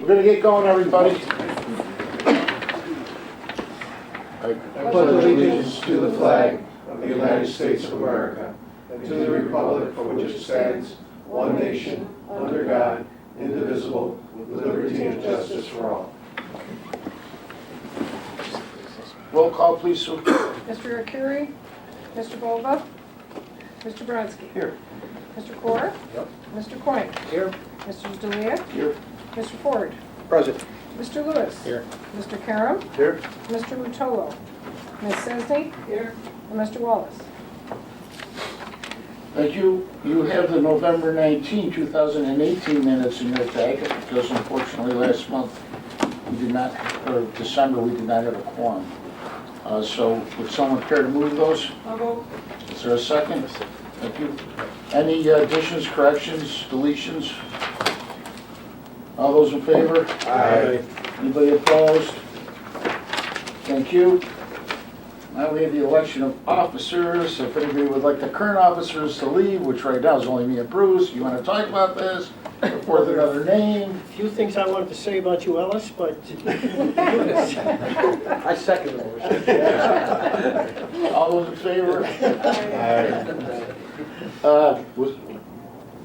We're gonna get going, everybody. I pledge allegiance to the flag of the United States of America and to the republic for which it stands, one nation, under God, indivisible, with liberty and justice for all. Roll call, please, Sue. Mr. Arcuri? Mr. Bova? Mr. Bronsky? Here. Mr. Core? Yep. Mr. Coyne? Here. Mr. D'Elia? Here. Mr. Ford? Present. Mr. Lewis? Here. Mr. Karam? Here. Mr. Rutolo? Ms. Sesney? Here. And Mr. Wallace? Thank you. You have the November 19, 2018 minutes in your packet because unfortunately last month we did not, or December, we did not have a quorum. So would someone care to move those? I'll vote. Is there a second? Thank you. Any additions, corrections, deletions? All those in favor? Aye. Anybody opposed? Thank you. Now we have the election of officers. If anybody would like the current officers to leave, which right now is only me and Bruce, you want to talk about this? Put forth another name? A few things I wanted to say about you, Ellis, but I second the motion. All those in favor? Was-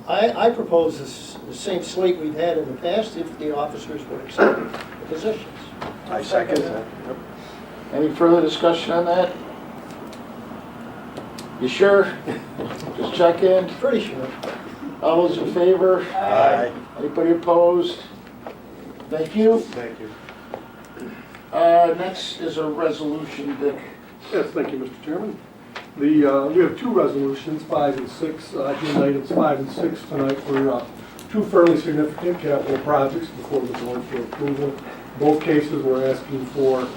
I propose the same slate we've had in the past if the officers were accepted the positions. I second that. Any further discussion on that? You sure? Just check in. Pretty sure. All those in favor? Aye. Anybody opposed? Thank you. Thank you. Next is a resolution, Dick. Yes, thank you, Mr. Chairman. We have two resolutions, 5 and 6, agenda items 5 and 6 tonight for two fairly significant capital projects before the board for approval. Both cases we're asking for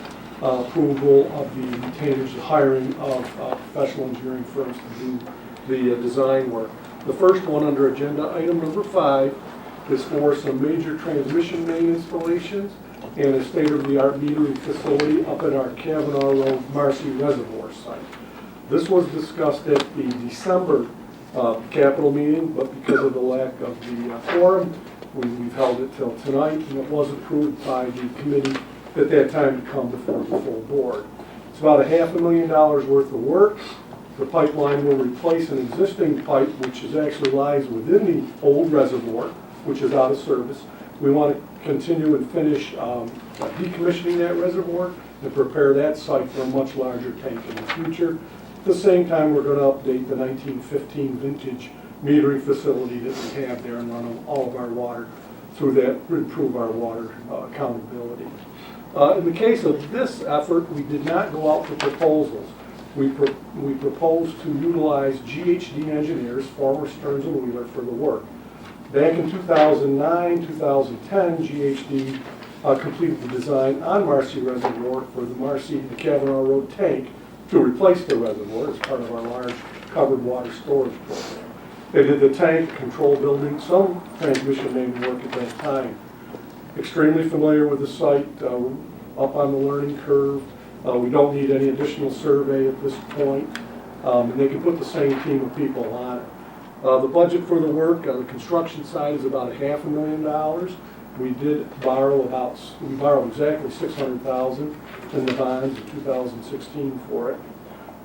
approval of the retainers, the hiring of professional engineering firms to do the design work. The first one under agenda item number 5 is for some major transmission main installations and a state-of-the-art metering facility up at our Kavanaugh Road Marcy Reservoir site. This was discussed at the December capital meeting, but because of the lack of the quorum, we've held it till tonight, and it was approved by the committee at that time to come before the full board. It's about $500,000 worth of work. The pipeline will replace an existing pipe, which actually lies within the old reservoir, which is out of service. We want to continue and finish decommissioning that reservoir and prepare that site for a much larger tank in the future. At the same time, we're going to update the 1915 vintage metering facility that we have there and run all of our water through that to improve our water accountability. In the case of this effort, we did not go out for proposals. We proposed to utilize GHD engineers, former Stearns & Wheeler, for the work. Back in 2009, 2010, GHD completed the design on Marcy Reservoir for the Kavanaugh Road tank to replace the reservoir as part of our large covered water storage program. They did the tank, control building, some transmission main work at that time. Extremely familiar with the site, up on the learning curve. We don't need any additional survey at this point, and they can put the same team of people on it. The budget for the work, the construction side is about $500,000. We did borrow we borrowed exactly $600,000 in the bonds in 2016 for it.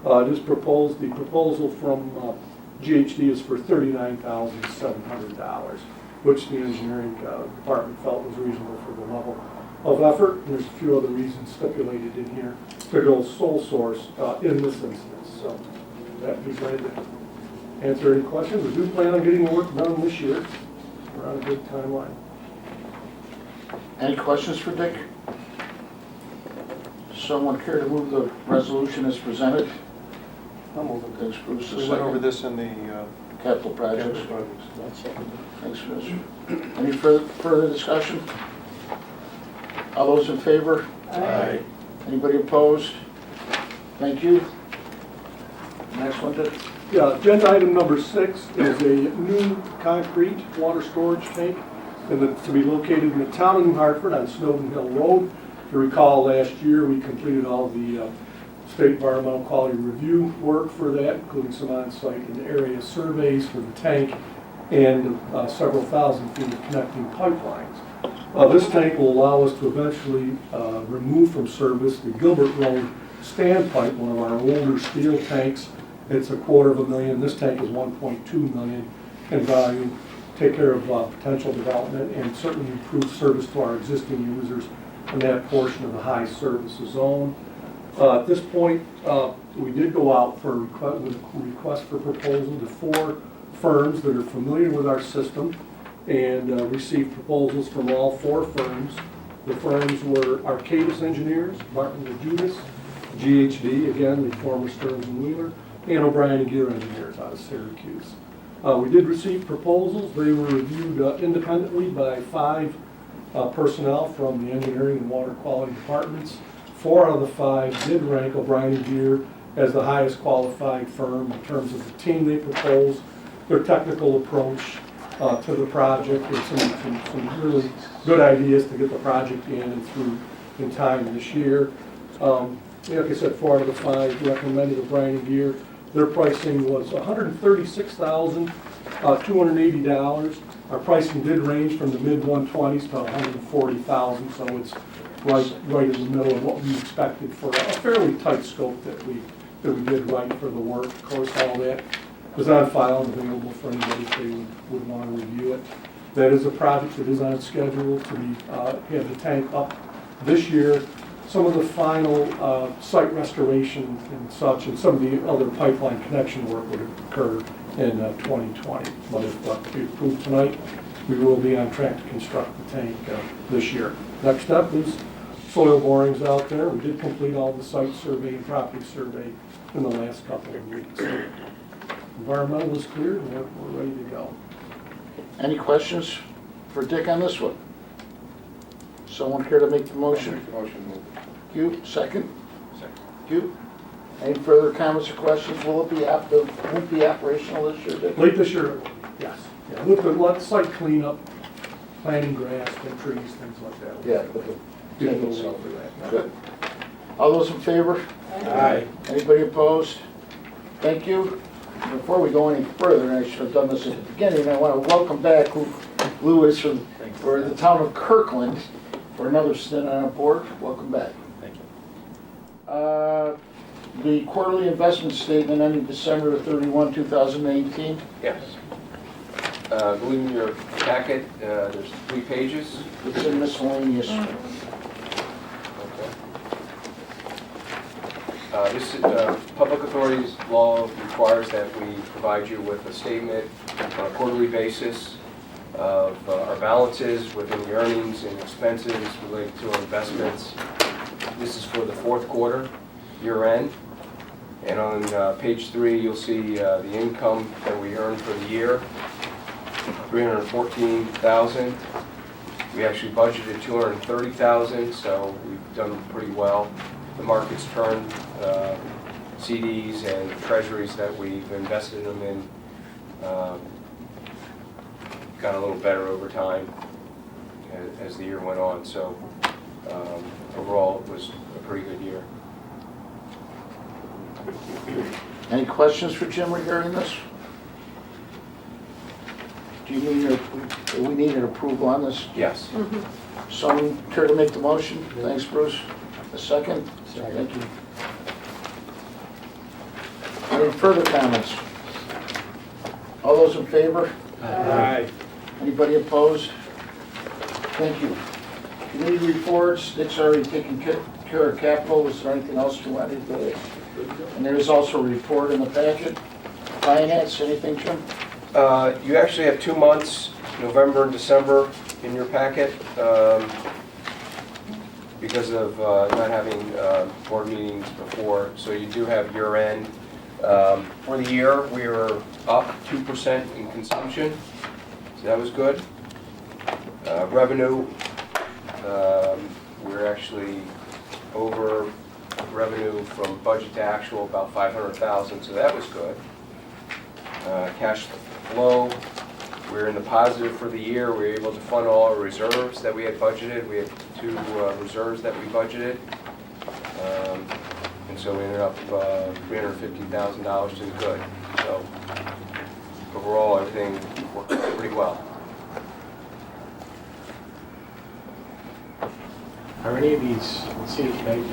It is proposed, the proposal from GHD is for $39,700, which the engineering department felt was reasonable for the level of effort. And there's a few other reasons stipulated in here to go sole source in this instance. So that'd be glad to answer any questions. We do plan on getting the work done this year. We're on a good timeline. Any questions for Dick? Someone care to move the resolution as presented? I'll move it. Thanks, Bruce. We went over this in the Capital projects. capital projects. Thanks, Bruce. Any further discussion? All those in favor? Aye. Anybody opposed? Thank you. Next one, Dick. Yeah, agenda item number 6 is a new concrete water storage tank to be located in the town of New Hartford on Snowden Hill Road. If you recall, last year we completed all the state environmental quality review work for that, including some on-site and area surveys for the tank and several thousand feet of connecting pipelines. This tank will allow us to eventually remove from service the Gilbert Road standpipe, one of our older steel tanks. It's $250,000. This tank is $1.2 million in value. Take care of potential development and certainly improve service to our existing users in that portion of the high service zone. At this point, we did go out for with a request for proposal to 4 firms that are familiar with our system and received proposals from all 4 firms. The firms were Arcadis Engineers, Martin DeJudas, GHD, again, the former Stearns and Wheeler, and O'Brien and Gear Engineers out of Syracuse. We did receive proposals. They were reviewed independently by 5 personnel from the engineering and water quality departments. 4 out of the 5 did rank O'Brien and Gear as the highest qualified firm in terms of the team they proposed, their technical approach to the project, and some really good ideas to get the project in and through in time this year. Like I said, 4 out of the 5 recommended O'Brien and Gear. Their pricing was $136,280. Our pricing did range from the mid-120s to $140,000, so it's right in the middle of what we expected for a fairly tight scope that we did right for the work. Of course, all that is on file and available for anybody if they would want to review it. That is a project that is on schedule to be have the tank up this year. Some of the final site restoration and such, and some of the other pipeline connection work would occur in 2020. But if we approve tonight, we will be on track to construct the tank this year. Next step is soil borings out there. We did complete all the site survey and property survey in the last couple of weeks. Environmental is clear, and we're ready to go. Any questions for Dick on this one? Someone care to make the motion? Make the motion, move. You, second? Second. You? Any further comments or questions? Will it be operational this year, Dick? Late this year, yes. Yeah, with the site cleanup, planting grass, and trees, things like that. Yeah, but the Get a tank little itself. over that. Good. All those in favor? Aye. Anybody opposed? Thank you. Before we go any further, and I should have done this at the beginning, I want to welcome back Louis for the town of Kirkland for another stint on our board. Welcome back. Thank you. The quarterly investment statement ending December 31, 2018. Yes. I believe in your packet, there's 3 pages. It's in miscellaneous. Okay. This is, public authorities law requires that we provide you with a statement on a quarterly basis of our balances within the earnings and expenses related to our investments. This is for the 4th quarter, year end. And on page 3, you'll see the income that we earned for the year, $314,000. We actually budgeted $230,000, so we've done pretty well. The market's turned, CDs and treasuries that we've invested them in got a little better over time as the year went on. So overall, it was a pretty good year. Any questions for Jim regarding this? Do you need, we need an approval on this? Yes. Someone care to make the motion? Thanks, Bruce. A second? Thank you. Any further comments? All those in favor? Aye. Anybody opposed? Thank you. Committee reports, Dick's already taken care of capital. Is there anything else you wanted to? And there is also a report in the packet. Finance, anything, Jim? You actually have 2 months, November and December, in your packet because of not having board meetings before. So you do have year end. For the year, we were up 2% in consumption, so that was good. Revenue, we're actually over revenue from budget to actual about $500,000, so that was good. Cash flow, we're in the positive for the year. We were able to fund all our reserves that we had budgeted. We had 2 reserves that we budgeted. And so we ended up $350,000 to the good. So overall, everything worked pretty well. Are any of these, I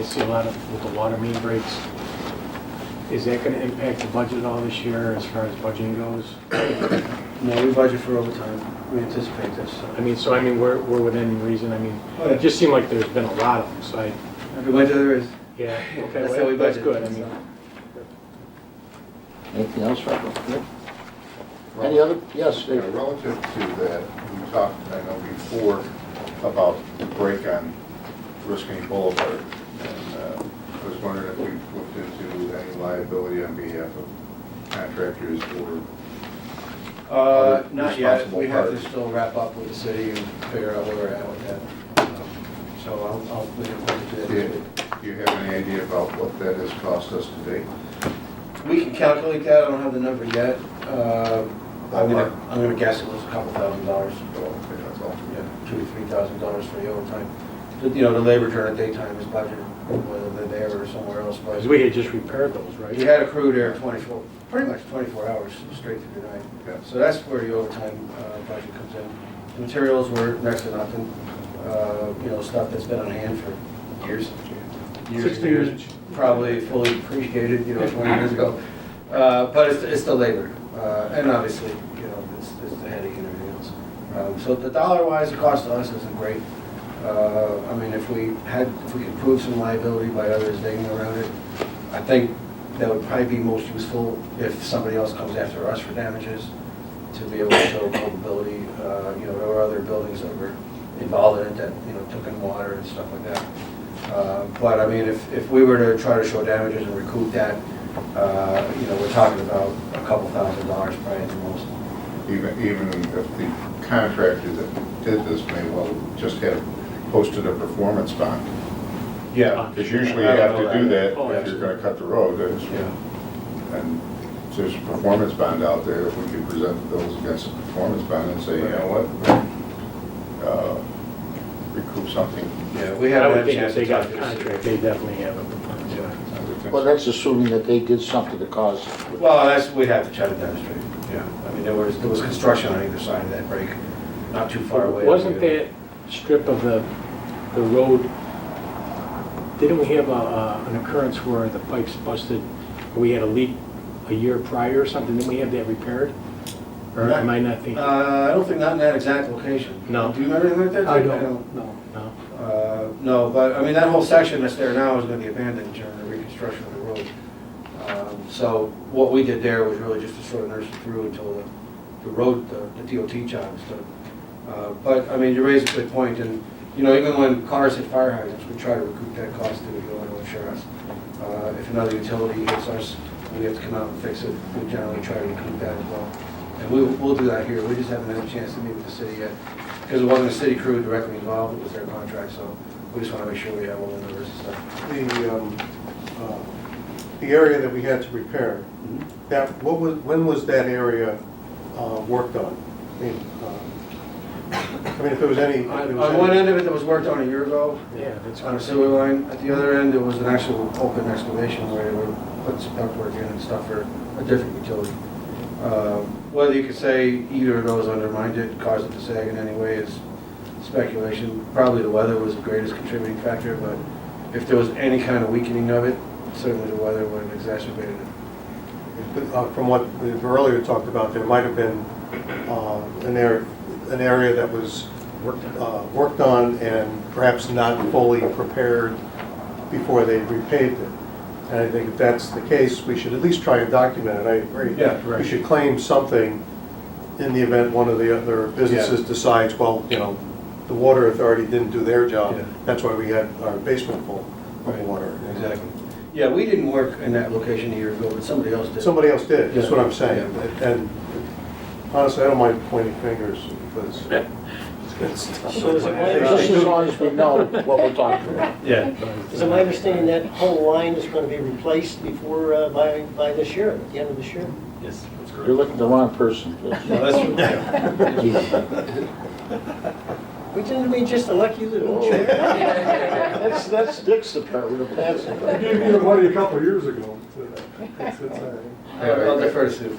see a lot of, with the water main breaks, is that gonna impact the budget at all this year as far as budgeting goes? No, we budget for overtime. We anticipate this. I mean, we're within reason, I mean, Oh, yeah. it just seemed like there's been a lot of them, so I, Every winter there is. yeah, okay, That's how well, we that's budget. good, I mean. Anything else, Rocco? Any other? Yes, Yeah, Dave. relative to that, we talked, I know before, about the break on Risking Boulevard. And I was wondering if we looked into any liability on behalf of contractors or Not yet. responsible We have to parties. still wrap up with the city and figure out where we're at with that. So I'll, we can look into that this week. do you have any idea about what that has cost us to date? We can calculate that, I don't have the number yet. I'm gonna guess it was a couple $1,000. Okay, that's all. Yeah, $2,000 to $3,000 for the overtime. You know, the labor during the daytime is budgeted, whether they're there or somewhere else. But Because we had just repaired those, right? we had a crew there 24, pretty much 24 hours straight through the night. Yeah. So that's where the overtime budget comes in. The materials were next to nothing, you know, stuff that's been on hand for years. Years 60 and years, years. probably fully appreciated, you know, 20 years ago. But it's the labor, and obviously, you know, it's the headache and everything else. So the dollar-wise, the cost to us isn't great. I mean, if we could prove some liability by others digging around it, I think that would probably be most useful if somebody else comes after us for damages, to be able to show culpability. You know, there were other buildings that were involved in it that, you know, took in water and stuff like that. But I mean, if we were to try to show damages and recoup that, you know, we're talking about a couple $1,000 probably at the most. Even if the contractor that did this may well just have posted a performance bond. Yeah. Because usually you have to do that Oh, if you're gonna cut the road. Yeah. And so there's a performance bond out there, if we could present those against a performance bond and say, you know what, recoup something. Yeah, we I haven't would had a think chance if they to got talk a to the city. contract, they definitely have a performance. Yeah. I would think Well, so. that's assuming that they did something to cause. Well, we'd have to try to demonstrate, yeah. I mean, there was construction on either side of that break, not too far away. Wasn't that strip of the road, didn't we have an occurrence where the pipes busted, or we had a leak a year prior or something, didn't we have that repaired? Or am I not thinking? I don't think not in that exact location. No. Do you remember anything like that? I don't, no. No? No, but, I mean, that whole section that's there now is gonna be abandoned during the reconstruction of the road. So what we did there was really just to sort of nurse it through until the road, the DOT job was done. But, I mean, you raise a good point, and, you know, even when cars hit fire hydrants, we try to recoup that cost through the auto insurance. If another utility hits us, we have to come out and fix it, we generally try to recoup that as well. And we'll do that here, we just haven't had a chance to meet with the city yet, because it wasn't a city crew directly involved, it was their contract, so we just want to make sure we have all the numbers and stuff. The area that we had to repair, that, when was that area worked on? I mean, if there was any. On one end of it that was worked on a year ago, Yeah, that's on a what sewer line, at the other end, there was an actual open excavation where they were putting some ductwork in and stuff for a different utility. Whether you could say either of those undermined it, caused it to sag in any way is speculation. Probably the weather was the greatest contributing factor, but if there was any kind of weakening of it, certainly the weather would have exacerbated it. From what we've earlier talked about, there might have been an area that was worked on and perhaps not fully prepared before they repaved it. And I think if that's the case, we should at least try and document it. I agree. Yeah, We should claim something in the event one of the other businesses decides, well, you know, the water authority didn't do their job. Yeah. That's why we had our basement full of Right. water. Exactly. Yeah, we didn't work in that location a year ago, but somebody else did. Somebody else did, that's what I'm Yeah. saying. And honestly, I don't mind pointing fingers because it's. So is it my Just as long as we know what we're talking about. Yeah. Is it my understanding that whole line is going to be replaced before, by this year, at the end of this year? Yes. You're looking at the wrong person. No, that's We didn't we just elect you the new chair? That's Dick's department of passing. I gave you the money a couple of years ago. I'll defer to Sue.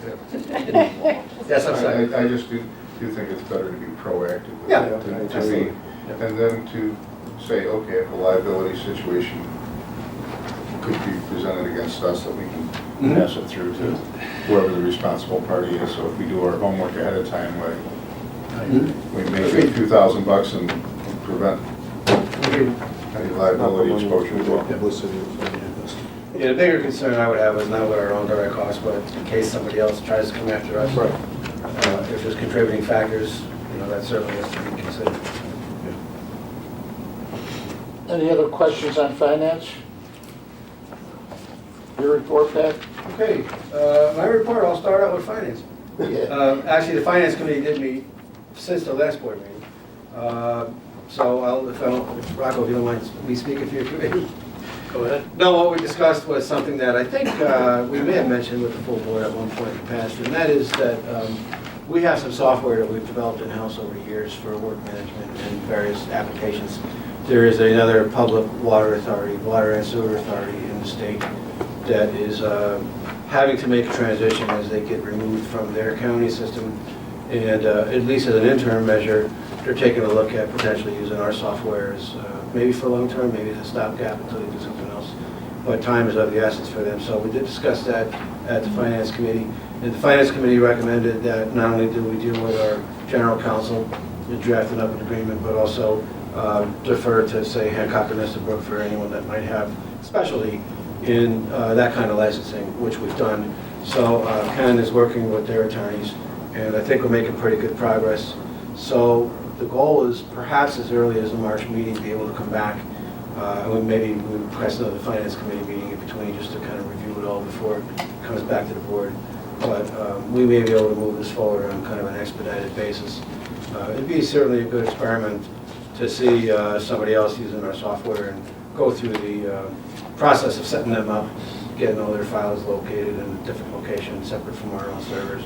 Yes, I'm sorry. I just do think it's better to be proactive. Yeah. To be And then to say, okay, if a liability situation could be presented against us, that we can pass it through to whoever the responsible party is. So if we do our homework ahead of time, we make a few $1,000 and prevent any liability exposure as well. Yeah, the bigger concern I would have is not with our own direct costs, but in case somebody else tries to come after us. Right. If there's contributing factors, that certainly has to be considered. Any other questions on finance? Your report, Pat? Okay, my report, I'll start out with finance. Actually, the finance committee did meet since the last board meeting. So if Rocco, if you don't mind me speaking for your committee. Go ahead. No, what we discussed was something that I think we may have mentioned with the full board at one point in the past, and that is that we have some software that we've developed in-house over the years for work management and various applications. There is another public water authority, water and sewer authority in the state that is having to make a transition as they get removed from their county system. And at least as an interim measure, they're taking a look at potentially using our software as maybe for long term, maybe as a stopgap until they do something else. But time is of the essence for them. So we did discuss that at the Finance Committee. And the Finance Committee recommended that not only do we deal with our general counsel in drafting up an agreement, but also defer to, say, Hancock and Estabrook for anyone that might have specialty in that kind of licensing, which we've done. So Ken is working with their attorneys, and I think we're making pretty good progress. So the goal is perhaps as early as the March meeting, be able to come back. Maybe we request another Finance Committee meeting in between just to kind of review it all before it comes back to the board. But we may be able to move this forward on kind of an expedited basis. It'd be certainly a good experiment to see somebody else using our software and go through the process of setting them up, getting all their files located in a different location, separate from our own servers.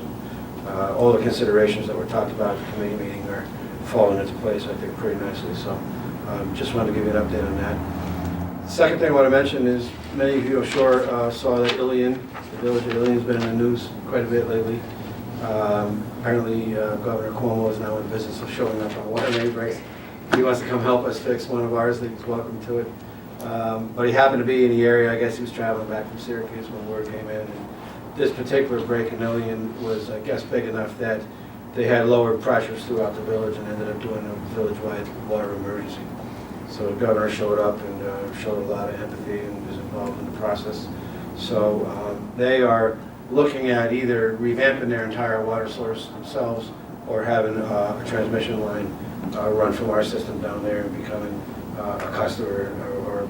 All the considerations that were talked about at the committee meeting are falling into place, I think, pretty nicely. So just wanted to give you an update on that. Second thing I want to mention is many of you, I'm sure, saw that Ilion, the village of Ilion, has been in the news quite a bit lately. Apparently, Governor Cuomo is now in the business of showing up on water main breaks. He wants to come help us fix one of ours. He's welcome to it. But he happened to be in the area. I guess he was traveling back from Syracuse when word came in. And this particular break in Ilion was, I guess, big enough that they had lowered pressures throughout the village and ended up doing a village-wide water emergency. So the governor showed up and showed a lot of empathy and was involved in the process. So they are looking at either revamping their entire water source themselves or having a transmission line run from our system down there and becoming a customer or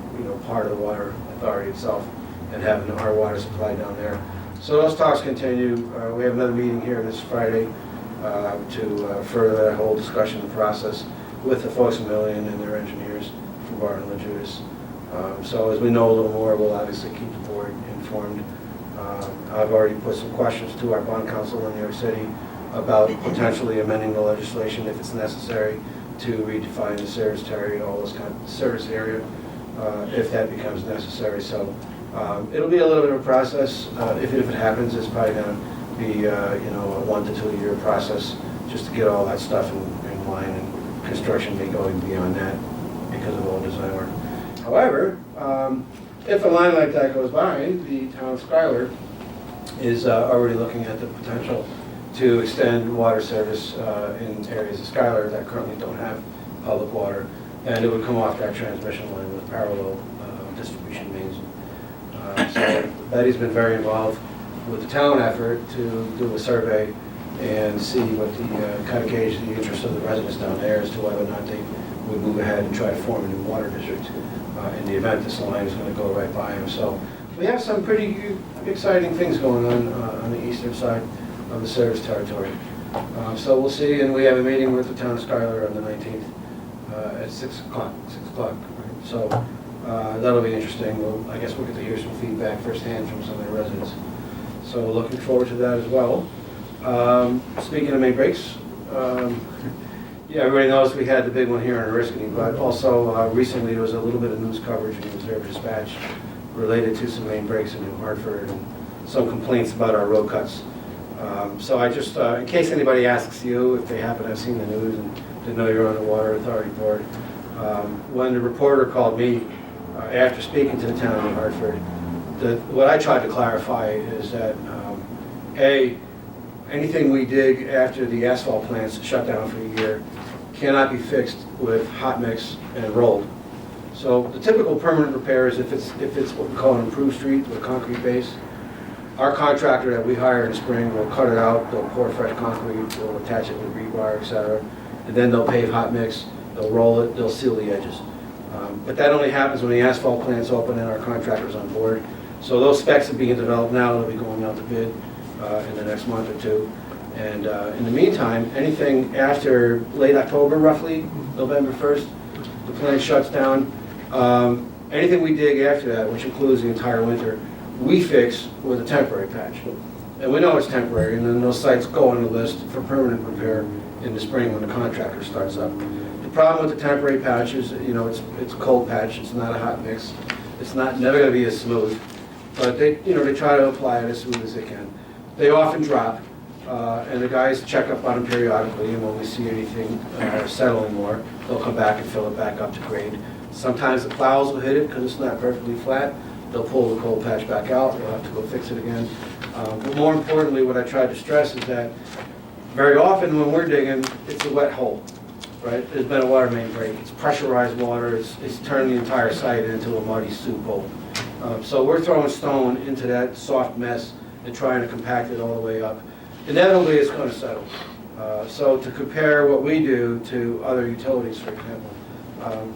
part of the water authority itself and having our water supply down there. So those talks continue. We have another meeting here this Friday to further that whole discussion process with the folks from Ilion and their engineers from Barton and Judas. So as we know a little more, we'll obviously keep the board informed. I've already put some questions to our bond counsel in New York City about potentially amending the legislation if it's necessary to redefine the service area, all those kind of service area, if that becomes necessary. So it'll be a little bit of a process. If it happens, it's probably going to be a 1 to 2 year process just to get all that stuff in line, and construction may go even beyond that because of all design work. However, if a line like that goes by, the town of Schuyler is already looking at the potential to extend water service in areas of Schuyler that currently don't have public water, and it would come off that transmission line with parallel distribution mains. So Betty's been very involved with the town effort to do a survey and see what the kind of gauge the interest of the residents down there as to whether or not they would move ahead and try to form a new water district in the event this line is going to go right by them. So we have some pretty exciting things going on the eastern side of the service territory. So we'll see, and we have a meeting with the town of Schuyler on the 19th at 6 o'clock. Right? So that'll be interesting. I guess we'll get to hear some feedback firsthand from some of the residents. So looking forward to that as well. Speaking of main breaks, yeah, everybody knows we had the big one here in Oriskany, but also recently there was a little bit of news coverage in the Observer-Dispatch related to some main breaks in New Hartford and some complaints about our road cuts. So I just, in case anybody asks you if they happen to have seen the news and didn't know you're on the Water Authority Board, When the reporter called me after speaking to the town of New Hartford, what I tried to clarify is that, A, anything we dig after the asphalt plants shut down for a year cannot be fixed with hot mix and rolled. So the typical permanent repair is if it's what we call an improved street with a concrete base, our contractor that we hire in the spring will cut it out, they'll pour fresh concrete, they'll attach it with rebar, et cetera, and then they'll pave hot mix, they'll roll it, they'll seal the edges. But that only happens when the asphalt plant's open and our contractor's on board. So those specs are being developed now, they'll be going out to bid in the next month or two. And in the meantime, anything after late October roughly, November 1st, the plant shuts down. Anything we dig after that, which includes the entire winter, we fix with a temporary patch. And we know it's temporary, and then those sites go on the list for permanent repair in the spring when the contractor starts up. The problem with the temporary patch is, it's a cold patch, it's not a hot mix. It's never gonna be as smooth, but they try to apply it as smooth as they can. They often drop, and the guys check up on them periodically, and when we see anything settling more, they'll come back and fill it back up to grade. Sometimes the plows will hit it because it's not perfectly flat. They'll pull the cold patch back out, we'll have to go fix it again. But more importantly, what I tried to stress is that very often when we're digging, it's a wet hole, right? There's been a water main break, it's pressurized water, it's turned the entire site into a muddy soup hole. So we're throwing stone into that soft mess and trying to compact it all the way up. Inevitably, it's going to settle. So to compare what we do to other utilities, for example,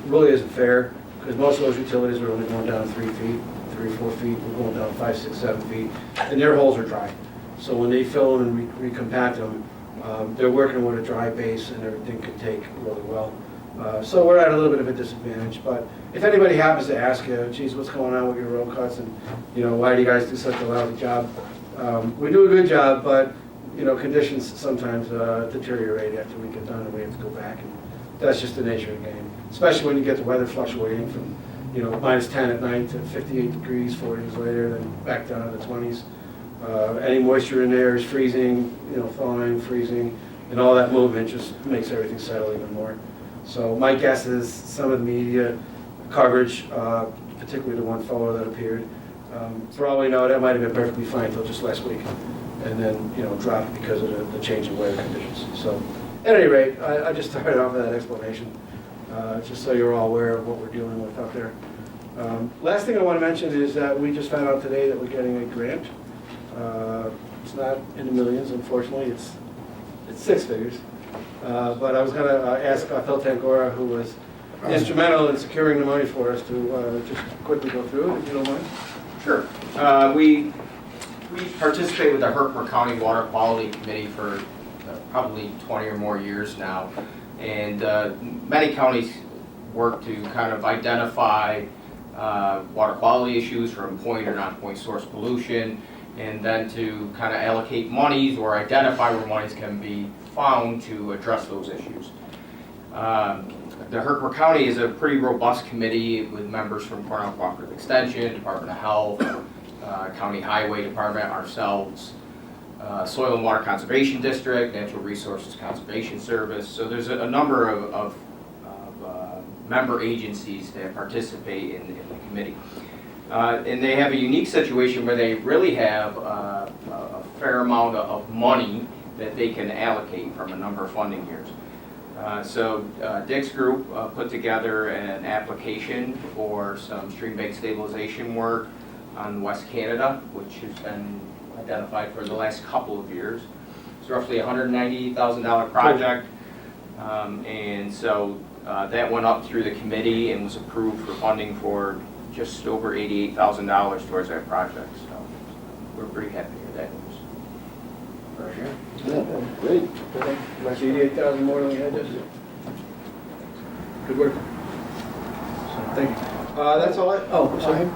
really isn't fair, because most of those utilities are only going down 3 feet, 3-4 feet, we're going down 5, 6, 7 feet, and their holes are dry. So when they fill them and recompact them, they're working with a dry base and everything can take really well. So we're at a little bit of a disadvantage, but if anybody happens to ask you, geez, what's going on with your road cuts, and why do you guys do such a lousy job? We do a good job, but conditions sometimes deteriorate after we get done and we have to go back, and that's just the nature of the game. Especially when you get the weather fluctuating from -10 at night to 58 degrees 4 days later, then back down to the 20s. Any moisture in there is freezing, thawing, freezing, and all that movement just makes everything settle even more. So my guess is some of the media coverage, particularly the one photo that appeared, for all we know, that might have been perfectly fine until just last week, and then dropped because of the change in weather conditions. So at any rate, I just started off with that explanation, just so you're all aware of what we're dealing with out there. Last thing I want to mention is that we just found out today that we're getting a grant. It's not in the millions, unfortunately, it's 6 figures. But I was going to ask Phil Tangora, who was instrumental in securing the money for us, to just quickly go through it, if you don't mind. Sure. We participate with the Herkimer County Water Quality Committee for probably 20 or more years now. And many counties work to kind of identify water quality issues from point or non-point source pollution, and then to kind of allocate monies or identify where monies can be found to address those issues. The Herkimer County is a pretty robust committee with members from Cornell Cooperative Extension, Department of Health, County Highway Department, ourselves, Soil and Water Conservation District, Natural Resources Conservation Service. So there's a number of member agencies that participate in the committee. And they have a unique situation where they really have a fair amount of money that they can allocate from a number of funding years. So Dick's group put together an application for some stream bank stabilization work on West Canada, which has been identified for the last couple of years. It's roughly a $190,000 project, and so that went up through the committee and was approved for funding for just over $88,000 towards that project. So we're pretty happy with that news. Great. That's 88,000 more than we had this year. Good work. So, thank you. That's all sorry.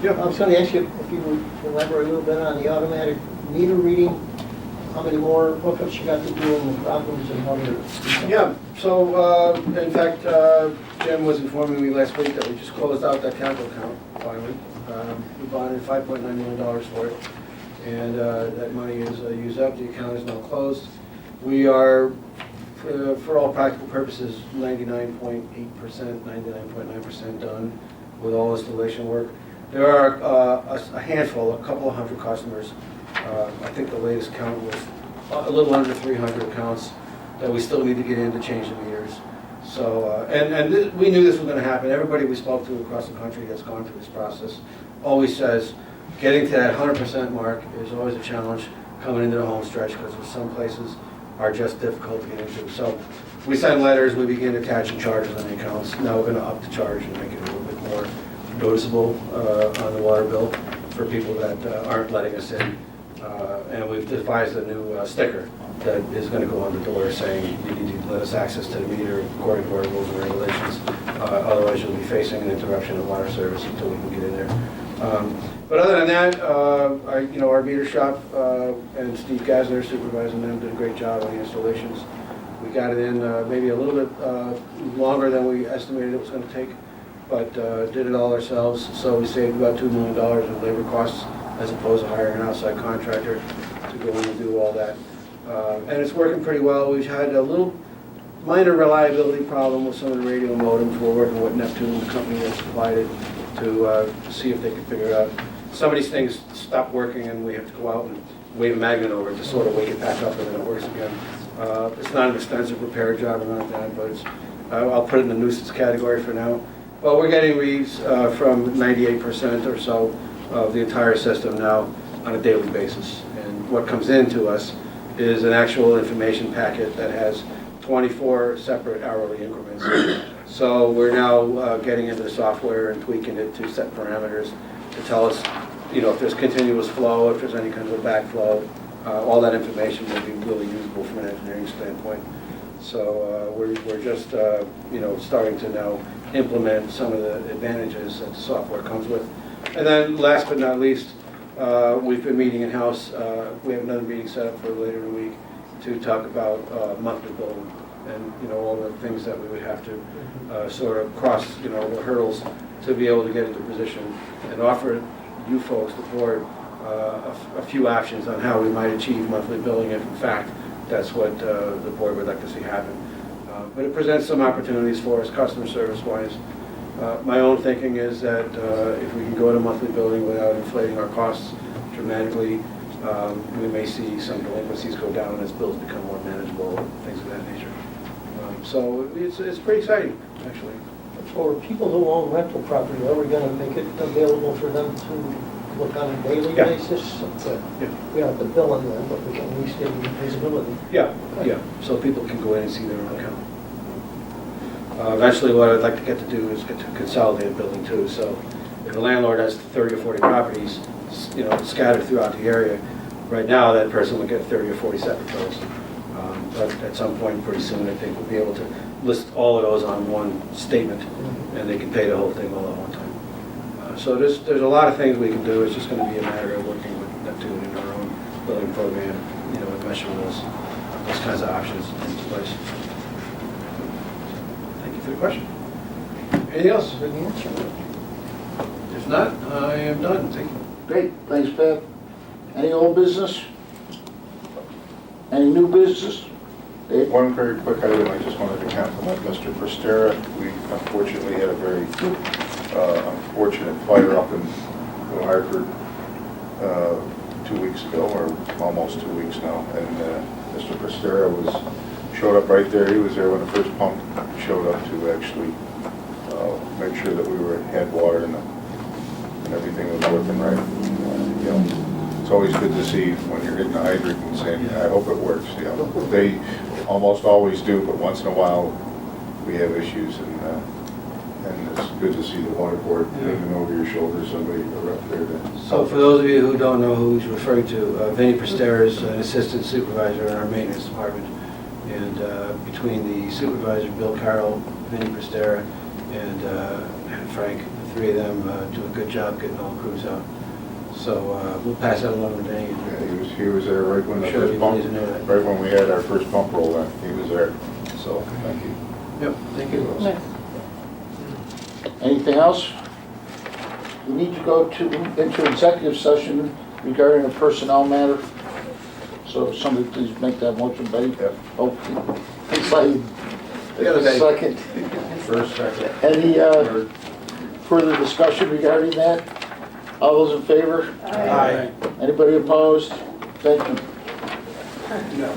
Yeah, I was going to ask you if you would elaborate a little bit on the automatic meter reading. How many more hookups you got to do and the problems and how they're... Yeah, so in fact, Jim was informing me last week that we just closed out that capital account finally. We bonded $5.9 million for it, and that money is used up. The account is now closed. We are for all practical purposes, 99.8%, 99.9% done with all installation work. There are a handful, a couple of hundred customers. I think the latest count was a little under 300 accounts that we still need to get in to change the meters. So, we knew this was going to happen. Everybody we spoke to across the country that's gone through this process always says getting to that 100% mark is always a challenge coming into the home stretch because some places are just difficult to get into. So we send letters, we begin attaching charges on the accounts. Now we're going to up the charge and make it a little bit more noticeable on the water bill for people that aren't letting us in. And we've devised a new sticker that is going to go on the door saying you need to let us access to the meter according to our rules and regulations. Otherwise you'll be facing an interruption of water service until we can get in there. But other than that, our meter shop and Steve Gasner supervising them did a great job on the installations. We got it in maybe a little bit longer than we estimated it was going to take, but did it all ourselves. So we saved about $2 million in labor costs as opposed to hiring an outside contractor to go in and do all that. And it's working pretty well. We've had a little minor reliability problem with some of the radio modems. We're working with Neptune, the company that supplied it, to see if they can figure it out. Some of these things stop working and we have to go out and wave a magnet over it to sort of wake it back up and then it works again. It's not an expensive repair job or not that, but I'll put it in the nuisance category for now. But we're getting reads from 98% or so of the entire system now on a daily basis. And what comes into us is an actual information packet that has 24 separate hourly increments. So we're now getting into the software and tweaking it to set parameters to tell us, if there's continuous flow, if there's any kind of a backflow, all that information will be really usable from an engineering standpoint. So we're just, starting to now implement some of the advantages that the software comes with. And then last but not least, we've been meeting in-house. We have another meeting set up for later in the week to talk about monthly billing and, all the things that we would have to sort of cross, the hurdles to be able to get into position and offer you folks, the board, a few options on how we might achieve monthly billing if in fact that's what the board would like to see happen. But it presents some opportunities for us customer service wise. My own thinking is that if we can go to monthly billing without inflating our costs dramatically, we may see some delinquencies go down as bills become more manageable, things of that nature. So it's pretty exciting, actually. For people who own rental property, are we going to make it available for them to look on a daily Yeah. basis? Yeah. We don't have to bill on them, but we can at least give them visibility. Yeah, so people can go in and see their own account. Eventually, what I'd like to get to do is get to consolidated billing too. So if a landlord has 30 or 40 properties, scattered throughout the area, right now that person would get 30 or 40 separate bills. But at some point pretty soon, I think we'll be able to list all of those on one statement and they can pay the whole thing all at one time. So there's a lot of things we can do. It's just going to be a matter of working with Neptune in our own billing program, and meshing those kinds of options into place. Thank you for the question. Anything else? Good answer. If not, I am done. Thank you. Great, thanks, Pat. Any old business? Any new business? Dave? One very quick item, I just wanted to compliment Mr. Prestera. We unfortunately had a very unfortunate fire up in New Hartford 2 weeks ago, or almost 2 weeks now, and Mr. Prestera showed up right there. He was there when the first pump showed up to actually make sure that we had water and everything was working right. It's always good to see when you're hitting the hydrant and saying, I hope it works. They almost always do, but once in a while we have issues, and it's good to see the water board leaning over your shoulder, somebody up there. So for those of you who don't know who he's referring to, Vinny Prestera is an assistant supervisor in our maintenance department. And between the supervisor, Bill Carroll, Vinny Prestera, and Frank, the three of them do a good job getting all the crews out. So we'll pass that along to Danny. Yeah, he was there right when the Sure, first pump, please know that. right when we had our first pump roll in. He was there. So thank you. Yep, thank you. Nice. Anything else? We need to go into executive session regarding a personnel matter. So if somebody please make that motion, Betty. Yep. Okay. It's like, The other day. second. First, second. Any third. further discussion regarding that? All those in favor? Aye. Anybody opposed? Thank you. No.